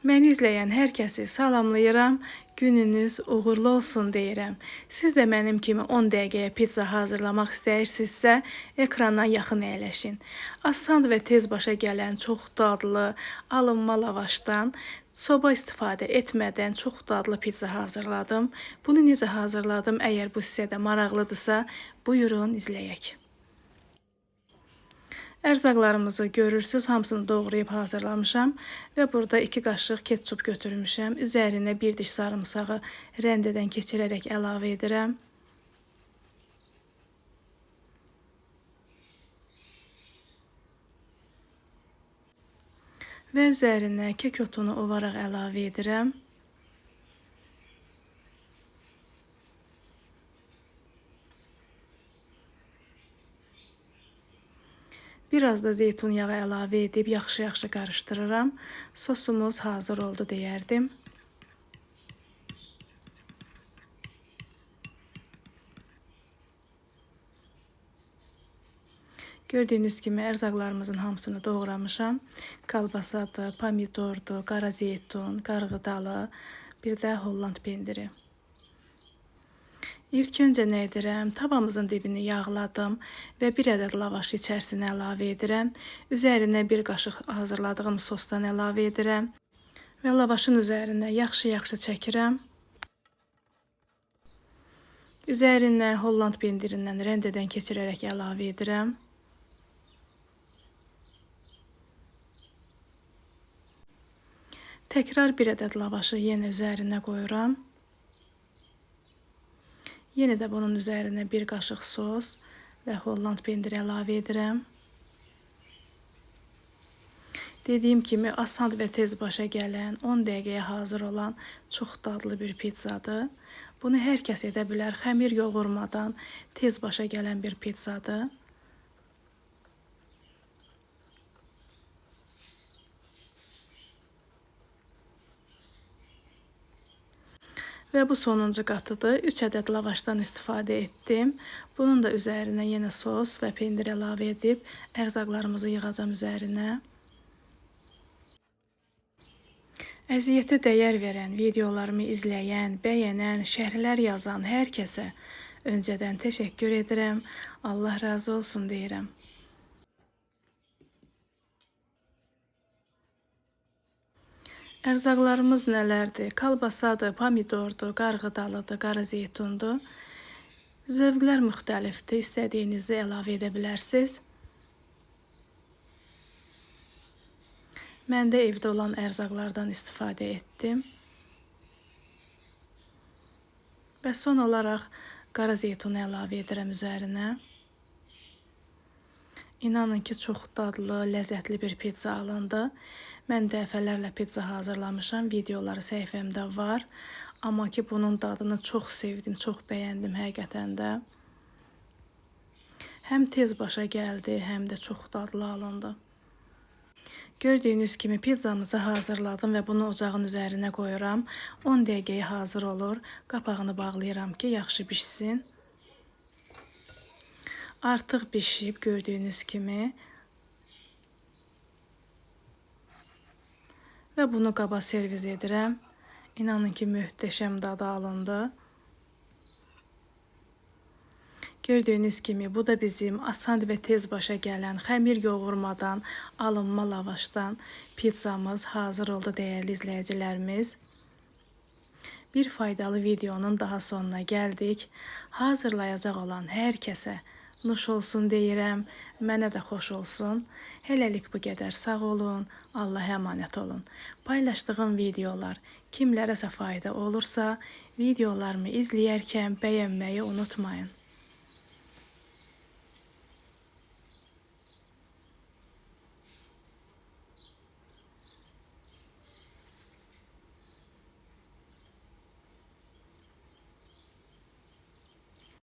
Məni izləyən hər kəsi salamlayıram. Gününüz uğurlu olsun deyirəm. Siz də mənim kimi 10 dəqiqəyə pizza hazırlamaq istəyirsinizsə, ekrana yaxın əyləşin. Asan və tez başa gələn çox dadlı alınma lavaşdan soba istifadə etmədən çox dadlı pizza hazırladım. Bunu necə hazırladım? Əgər bu sizə də maraqlıdırsa, buyurun izləyək. Ərzaqlarımızı görürsüz, hamısını doğrayıb hazırlamışam və burada 2 qaşıq ketçup götürmüşəm. Üzərinə 1 diş sarımsağı rəndədən keçirərək əlavə edirəm. Və üzərinə kek otunu ovaraq əlavə edirəm. Biraz da zeytun yağı əlavə edib yaxşı-yaxşı qarışdırıram. Sosumuz hazır oldu deyərdim. Gördüyünüz kimi ərzaqlarımızın hamısını doğramışam. Kalbasadır, pomidordur, qara zeytun, qarğıdalı, bir də Holland pendiri. İlk öncə nə edirəm? Tavamızın dibini yağladım və 1 ədəd lavaşı içərisinə əlavə edirəm. Üzərinə 1 qaşıq hazırladığım sosdan əlavə edirəm və lavaşın üzərinə yaxşı-yaxşı çəkirəm. Üzərinə Holland pendirindən rəndədən keçirərək əlavə edirəm. Təkrar 1 ədəd lavaşı yenə üzərinə qoyuram. Yenə də bunun üzərinə 1 qaşıq sos və Holland pendiri əlavə edirəm. Dediyim kimi asan və tez başa gələn, 10 dəqiqəyə hazır olan çox dadlı bir pizzadır. Bunu hər kəs edə bilər. Xəmir yoğurmadan tez başa gələn bir pizzadır. Və bu sonuncu qatıdır. 3 ədəd lavaşdan istifadə etdim. Bunun da üzərinə yenə sos və pendir əlavə edib ərzaqlarımızı yığacam üzərinə. Əziyyətə dəyər verən, videolarımı izləyən, bəyənən, şərhlər yazan hər kəsə öncədən təşəkkür edirəm. Allah razı olsun deyirəm. Ərzaqlarımız nələrdir? Kalbasadır, pomidordur, qarğıdalıdır, qara zeytundur. Zövqlər müxtəlifdir. İstədiyinizi əlavə edə bilərsiniz. Mən də evdə olan ərzaqlardan istifadə etdim. Və son olaraq qara zeytunu əlavə edirəm üzərinə. İnanın ki, çox dadlı, ləzzətli bir pizza alındı. Mən dəfələrlə pizza hazırlamışam, videoları səhifəmdə var. Amma ki, bunun dadını çox sevdim, çox bəyəndim həqiqətən də. Həm tez başa gəldi, həm də çox dadlı alındı. Gördüyünüz kimi pizzamızı hazırladım və bunu ocağın üzərinə qoyuram. 10 dəqiqəyə hazır olur. Qapağını bağlayıram ki, yaxşı bişsin. Artıq bişib gördüyünüz kimi. Və bunu qaba servis edirəm. İnanın ki, möhtəşəm dadı alındı. Gördüyünüz kimi bu da bizim asan və tez başa gələn, xəmir yoğurmadan alınma lavaşdan pizzamız hazır oldu dəyərli izləyicilərimiz. Bir faydalı videonun daha sonuna gəldik. Hazırlayacaq olan hər kəsə nuş olsun deyirəm, mənə də xoş olsun. Hələlik bu qədər, sağ olun, Allaha əmanət olun. Paylaşdığım videolar kimlərəsə fayda olursa, videolarımı izləyərkən bəyənməyi unutmayın.